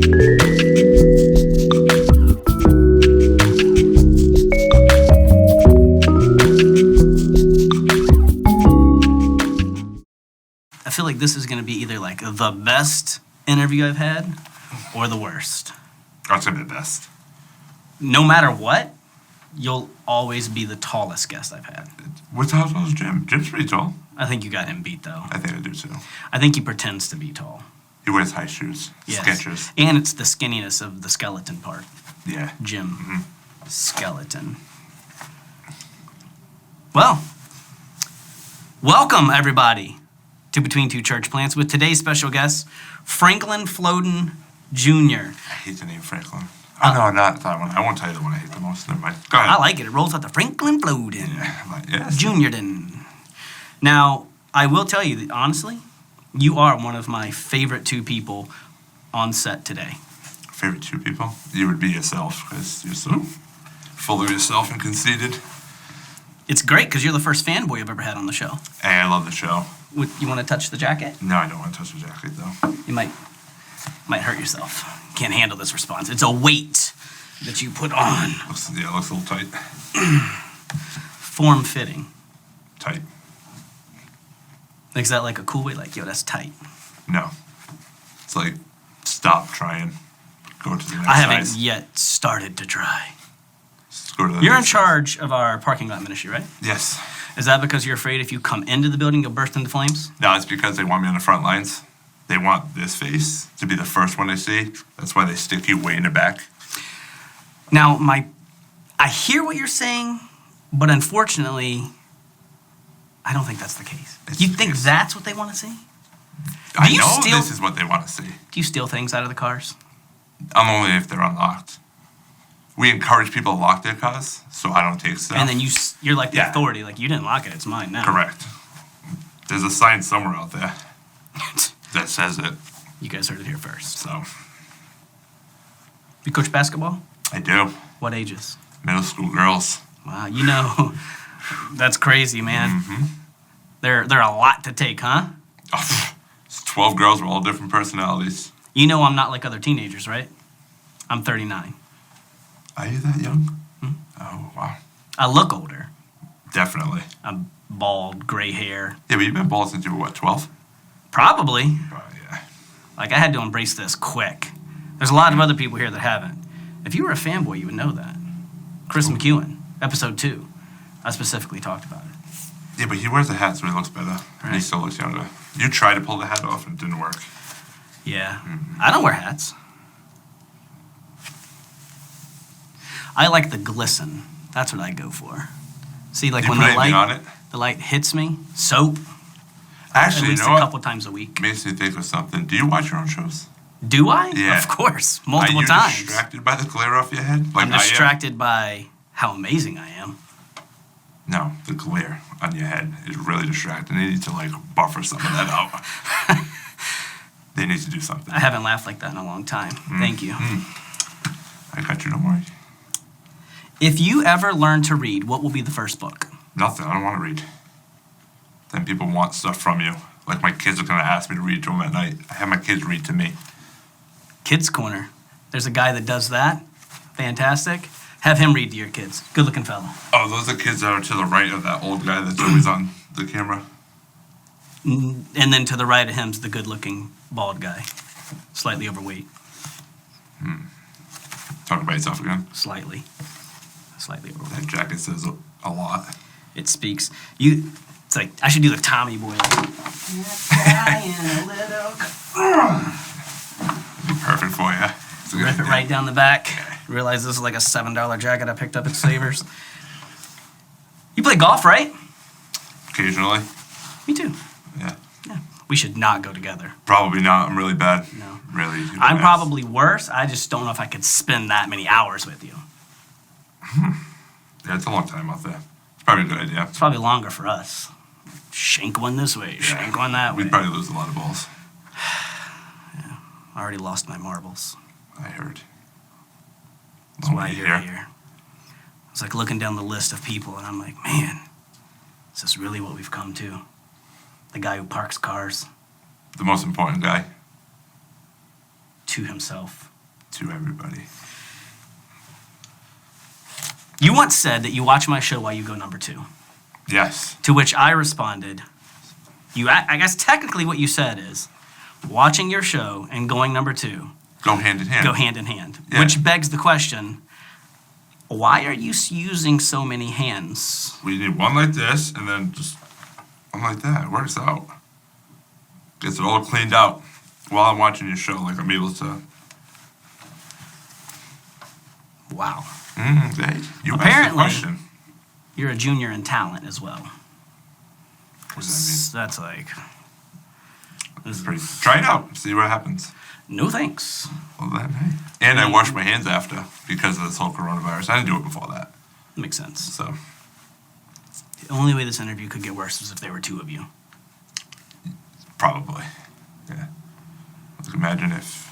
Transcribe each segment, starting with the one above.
I feel like this is going to be either like the best interview I've had or the worst. That's going to be the best. No matter what, you'll always be the tallest guest I've had. What's how tall is Jim? Jim's pretty tall. I think you got him beat, though. I think I do, too. I think he pretends to be tall. He wears high shoes. Yes. Skechers. And it's the skinniness of the skeleton part. Yeah. Jim. Mm-hmm. Skeleton. Well, welcome, everybody, to Between Two Church Plants with today's special guest, Franklin Flodin Jr. I hate the name Franklin. Oh, no, not that one. I won't tell you the one I hate the most. Never mind. Go ahead. I like it. It rolls out the Franklin Flodin. Yeah, like, yes. Juniorin. Now, I will tell you that, honestly, you are one of my favorite two people on set today. Favorite two people? You would be yourself, because you're so full of yourself and conceited. It's great, because you're the first fanboy I've ever had on the show. Hey, I love the show. You want to touch the jacket? No, I don't want to touch the jacket, though. You might hurt yourself. Can't handle this response. It's a weight that you put on. Looks a little tight. Form-fitting. Tight. Is that like a cool way? Like, yo, that's tight. No. It's like, stop trying. Go to the next I haven't size. yet started to try. Just go to the You're in next charge of our parking lot ministry, right? size. Yes. Is that because you're afraid if you come into the building, you'll burst into flames? No, it's because they want me on the front lines. They want this face to be the first one they see. That's why they stick you way in the back. Now, I hear what you're saying, but unfortunately, I don't think that's the case. You think that's what they want to see? I know this is what they want to see. Do you steal things out of the cars? Only if they're unlocked. We encourage people to lock their cars, so I don't take stuff. And then you're like the authority, like, you didn't lock it, it's mine now. Correct. There's a sign somewhere out there that says it. You guys heard it here first. So, You coach basketball? I do. What ages? Middle school girls. Wow, you know, that's crazy, man. Mm-hmm. They're a lot to take, huh? Oh, it's 12 girls with all different personalities. You know I'm not like other teenagers, right? I'm 39. Are you that young? Hmm? Oh, wow. I look older. Definitely. I'm bald, gray hair. Yeah, but you've been bald since you were, what, 12? Probably. Oh, yeah. Like, I had to embrace this quick. There's a lot of other people here that haven't. If you were a fanboy, you would know that. Chris McEwen, episode 2. I specifically talked about it. Yeah, but he wears a hat, so he looks better. Right. And he still looks younger. You tried to pull the hat off, and it didn't work. Yeah. Mm-hmm. I don't wear hats. I like the glisten. That's what I go for. See, like, you when put the anything on it? light hits me, soap. Actually, at least you know a what? couple times a week. Makes me think of something. Do you watch your own shows? Do I? Yeah. Of course. Multiple times. times. Are you distracted by the glare off your head? Like I'm distracted by how amazing I am. No, the glare on your head is really distracting. They need to, like, buffer some of that out. They need to do something. I haven't laughed like that in a long time. Thank you. I got you, don't worry. If you ever learn to read, what will be the first book? Nothing. I don't want to read. Then people want stuff from you. Like, my kids are going to ask me to read to them at night. I have my kids read to me. Kids Corner. There's a guy that does that. Fantastic. Have him read to your kids. Good-looking fella. Oh, those are kids that are to the right of that old guy that's always on the camera. And then to the right of him's the good-looking bald guy. Slightly overweight. Talk about yourself again. Slightly overweight. That jacket says a lot. It speaks. It's like, I should do the Tommy Boy. Like, It'd be perfect for you. It's a good rip it idea. right down the back. Realize this is like a $7 jacket I picked up at Savers. You play golf, right? Occasionally. Me too. Yeah. Yeah. We should not go together. Probably not. I'm really bad. No. Really. I'm probably worse. I just don't know if I could spend that many hours with you. Yeah, it's a long time out there. It's probably a good idea. It's probably longer for us. Shank one this way, shank one that way. We'd probably lose a lot of balls. Yeah. I already lost my marbles. I heard. That's why you're here. It's like looking down the list of people, and I'm like, man, is this really what we've come to? The guy who parks cars. The most important guy. to himself. To everybody. You once said that you watch my show while you go number 2. Yes. To which I responded, I guess technically what you said is, watching your show and going number 2 go hand in hand. Go hand in hand. Yeah. Which begs the question, why are you using so many hands? We need one like this, and then just one like that. It works out. Gets it all cleaned out while I'm watching your show. Like I'm able to. Wow. Hey, you asked the Apparently, question. you're a Juniorin talent as well. What does That's like... that mean? Try it out. See what happens. No thanks. Well, then, hey. And I washed my hands after because of this whole coronavirus. I didn't do it before that. Makes sense. So, The only way this interview could get worse was if there were 2 of you. probably. Yeah. Like, imagine if.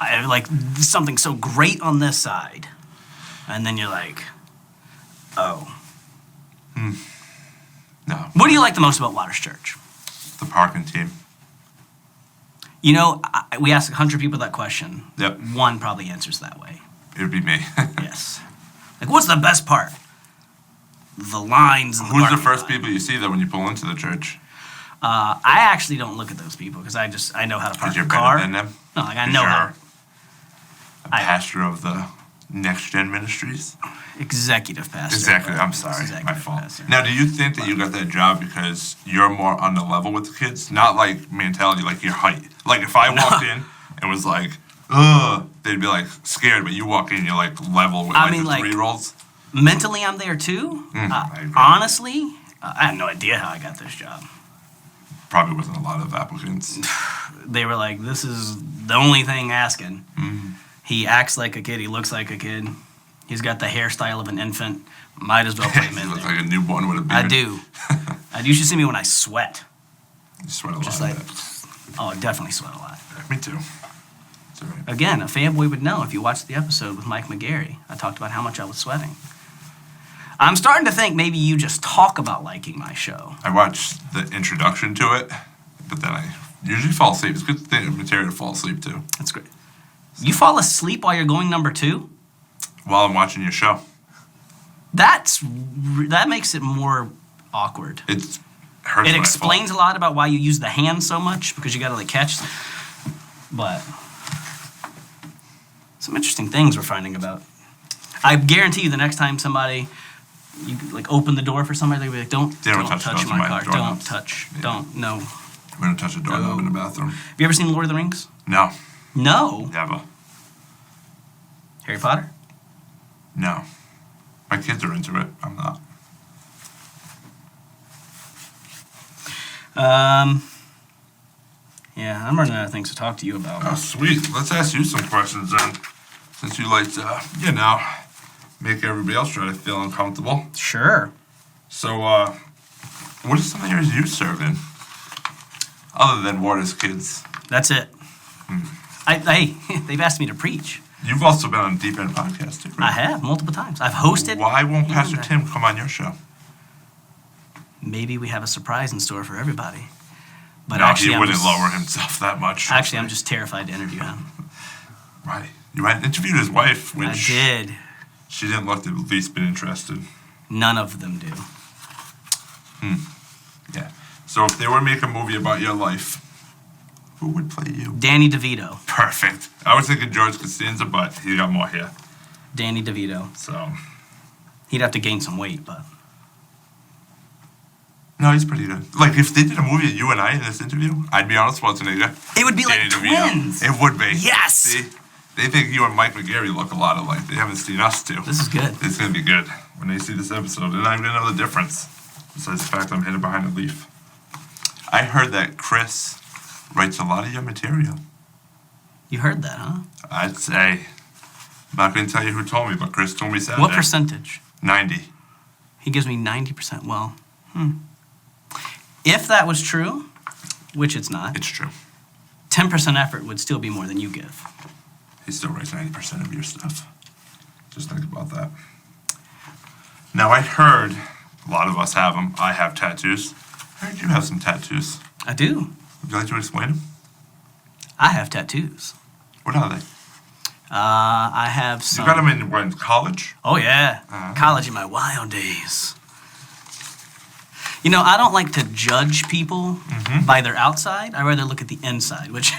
I like something so great on this side, and then you're like, oh. No. What do you like the most about Waters Church? The parking team. You know, we asked 100 people that question. Yep. 1 probably answers that way. It would be me. Yes. Like, what's the best part? The lines and the Who's the parking first lot. people you see, though, when you pull into the church? I actually don't look at those people because I know how to park Because you're a car. better than them? No, like I 'Cause know you're how. a pastor of the Next Gen Ministries? Executive pastor. Exactly. I'm sorry. Executive My fault. pastor. Now, do you think that you got that job because you're more on the level with the kids? Not like mentality, like your height. Like if I walked in and was like, ugh, they'd be like scared, but you walk in, you're like level with I like mean, the like, 3-year-olds. Mentally, I'm there too. I agree. Honestly, I have no idea how I got this job. Probably wasn't a lot of applicants. They were like, this is the only thing asking. Mm-hmm. He acts like a kid. He looks like a kid. He's got the hairstyle of an infant. Might as well put him You in look there. like a newborn with a beard. I do. You should see me when I sweat. You sweat a lot. Just of like, that. oh, I definitely sweat a lot. Me too. It's all right. Again, a fanboy would know if you watched the episode with Mike McGarry. I talked about how much I was sweating. I'm starting to think maybe you just talk about liking my show. I watched the introduction to it, but then I usually fall asleep. It's good material to fall asleep to That's great. You fall asleep while you're going number 2? while I'm watching your show. That makes it more awkward. It hurts. It when I explains a lot about why you use the hand so much because you got to like catch. But some interesting things we're finding about. I guarantee you, the next time somebody you like open the door for somebody, they'll be like, "Don't touch those my my car. Don't doorknobs." touch. Yeah. Don't. No." fall. We don't touch a doorknob in the bathroom. Have you ever seen Lord of the Rings? No, No. never. Harry Potter? No. My kids are into it. I'm not. Yeah, I'm running out of things to talk to you about. Oh, sweet. Let's ask you some questions then, since you like to, make everybody else try to feel uncomfortable. Sure. So, what are some areas you serve in, other than Waters Kids? That's it. They've asked me to preach. You've also been on Deep End Podcast, too, right? I have multiple times. I've hosted. Why won't even Pastor that. Tim come on your show? Maybe we have a surprise in store for everybody. But No, actually, he I'm wouldn't just, lower himself that much. Actually, I'm just terrified to interview him. Right. You had interviewed his wife, which I did. she didn't look the least bit interested. None of them do. Yeah. So if they were to make a movie about your life, who would play you? Danny DeVito. Perfect. I was thinking George Costanza, but he got more hair. Danny DeVito. So, He'd have to gain some weight, but no, he's pretty good. Like, if they did a movie of you and I in this interview, I'd be Arnold Schwarzenegger. it would be Danny like DeVito. twins. It would be. Yes. See? They think you and Mike McGarry look a lot alike. They haven't seen us two. This is good. It's going to be good. When they see this episode, they're not even going to know the difference. Besides the fact I'm hidden behind a leaf. I heard that Chris writes a lot of your material. You heard that, huh? I'd say, I'm not going to tell you who told me, but Chris told me Saturday. What percentage? 90. He gives me 90%. Well, if that was true, which it's not, It's true. 10% effort would still be more than you give. He still writes 90% of your stuff. Just think about that. Now, I heard, a lot of us have them. I have tattoos. I heard you have some tattoos. I do. Would you like to explain them? I have tattoos. What are they? I have some. You got them in college? Oh, yeah. College in my wild days. You know, I don't like to judge people by their outside. I rather look at the inside, which,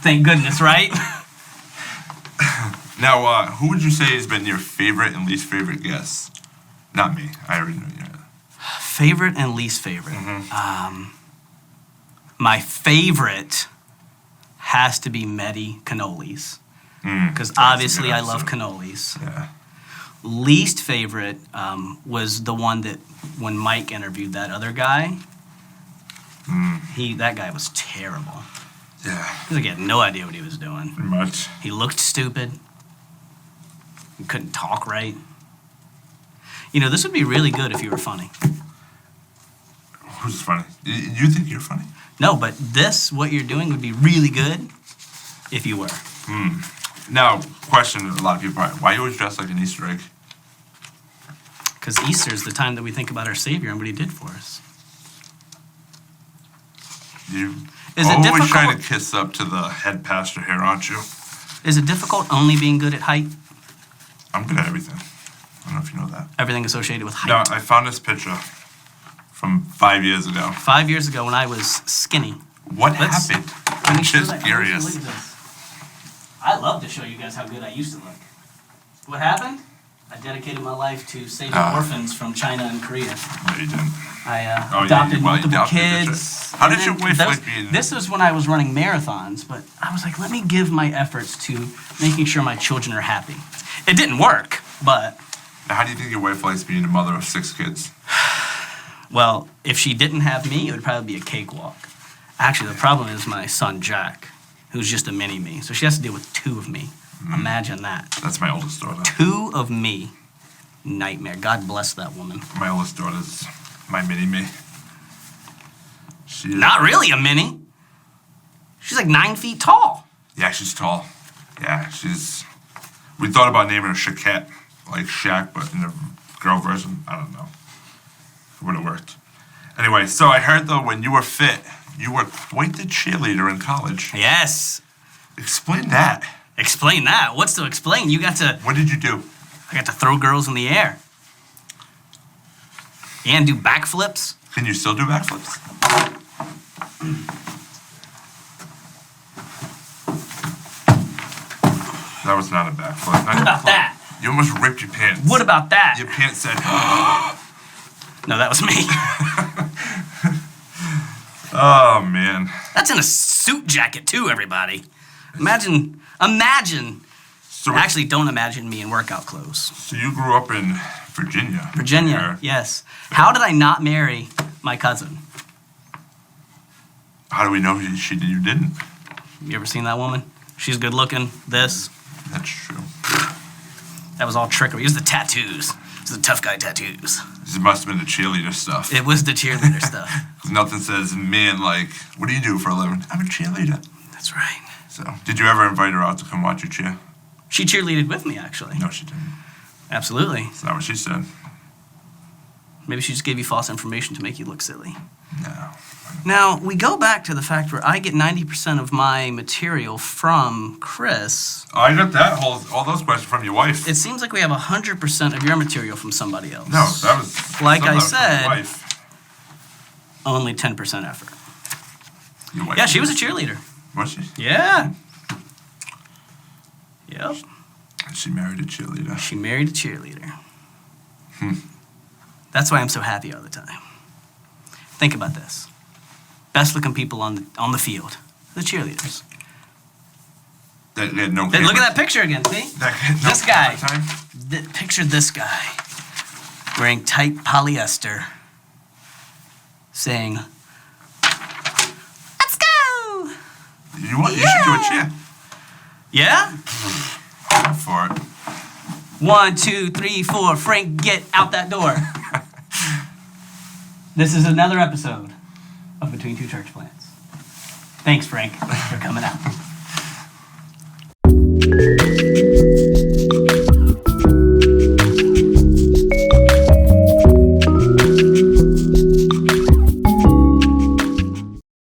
thank goodness, right? Now, who would you say has been your favorite and least favorite guest? Not me. I already know you. Favorite and least favorite. My favorite has to be Medi Cannolis. Because obviously I love cannolis. Yeah. Least favorite was the one that when Mike interviewed that other guy, that guy was terrible. Yeah. He had no idea what he was doing. Pretty much. He looked stupid. He couldn't talk right. You know, this would be really good if you were funny. Who's funny? You think you're funny? No, but what you're doing would be really good if you were. Now, question a lot of people, why you always dress like an Easter egg? Because Easter is the time that we think about our Savior and what he did for us. You Is it always difficult? trying to kiss up to the head pastor here, aren't you? Is it difficult only being good at height? I'm good at everything. I don't know if you know that. Everything associated with height. No, I found this picture from 5 years ago. 5 years ago when I was skinny. What happened? I'm just Look curious. at this. I love to show you guys how good I used to look. What happened? I dedicated my life to saving orphans from China and Korea. No, you didn't. I you adopted multiple adopted, kids. How did your wife like being... This was when I was running marathons, but I was like, let me give my efforts to making sure my children are happy. It didn't work, but... Now, how do you think your wife likes being the mother of 6 kids? Well, if she didn't have me, it would probably be a cakewalk. Actually, the problem is my son, Jack, who's just a mini-me. So she has to deal with 2 of me. Imagine that. That's my oldest daughter. 2 of me. Nightmare. God bless that woman. My oldest daughter's my mini-me. Not really a mini. She's like 9 feet tall. Yeah, she's tall. Yeah, she's... We thought about naming her Shaquette, like Shaq, but in the girl version, I don't know. It would have worked. Anyway, so I heard, though, when you were fit, you were quite the cheerleader in college. Yes. Explain that. Explain that? What's to explain? You got to... What did you do? I got to throw girls in the air. And do backflips. Can you still do backflips? That was not a backflip. What about that? You almost ripped your pants. What about that? Your pants said... No, that was me. Oh, man. That's in a suit jacket, too, everybody. Imagine. So, Actually, don't imagine me in workout clothes. So you grew up in Virginia. Virginia, yes. How did I not marry my cousin? How do we know you didn't? You ever seen that woman? She's good looking. This. That's true. That was all trickery. It was the tattoos. It was the tough guy tattoos. This must have been the cheerleader stuff. It was the cheerleader stuff. Because nothing says, man, like, what do you do for a living? I'm a cheerleader. That's right. So, did you ever invite her out to come watch you cheer? She cheerleaded with me, actually. No, she didn't. Absolutely. That's not what she said. Maybe she just gave you false information to make you look silly. No. Now, we go back to the fact where I get 90% of my material from Chris. Oh, I got that all those questions from your wife. It seems like we have 100% of your material from somebody else. No, that was... Like I from said, your wife. only 10% effort. Your wife. Yeah, she was a cheerleader. Was she? Yeah. Yep. And she married a cheerleader. She married a cheerleader. That's why I'm so happy all the time. Think about this. Best looking people on the field. The cheerleaders. They had no Hey, look at that picture again, see? This guy. Time? Picture this guy. Wearing tight polyester. Saying, let's go! You should do a cheer. Yeah? Go for it. 1, 2, 3, 4. Frank, get out that door. This is another episode of Between Two Church Plants. Thanks, Frank, for coming out.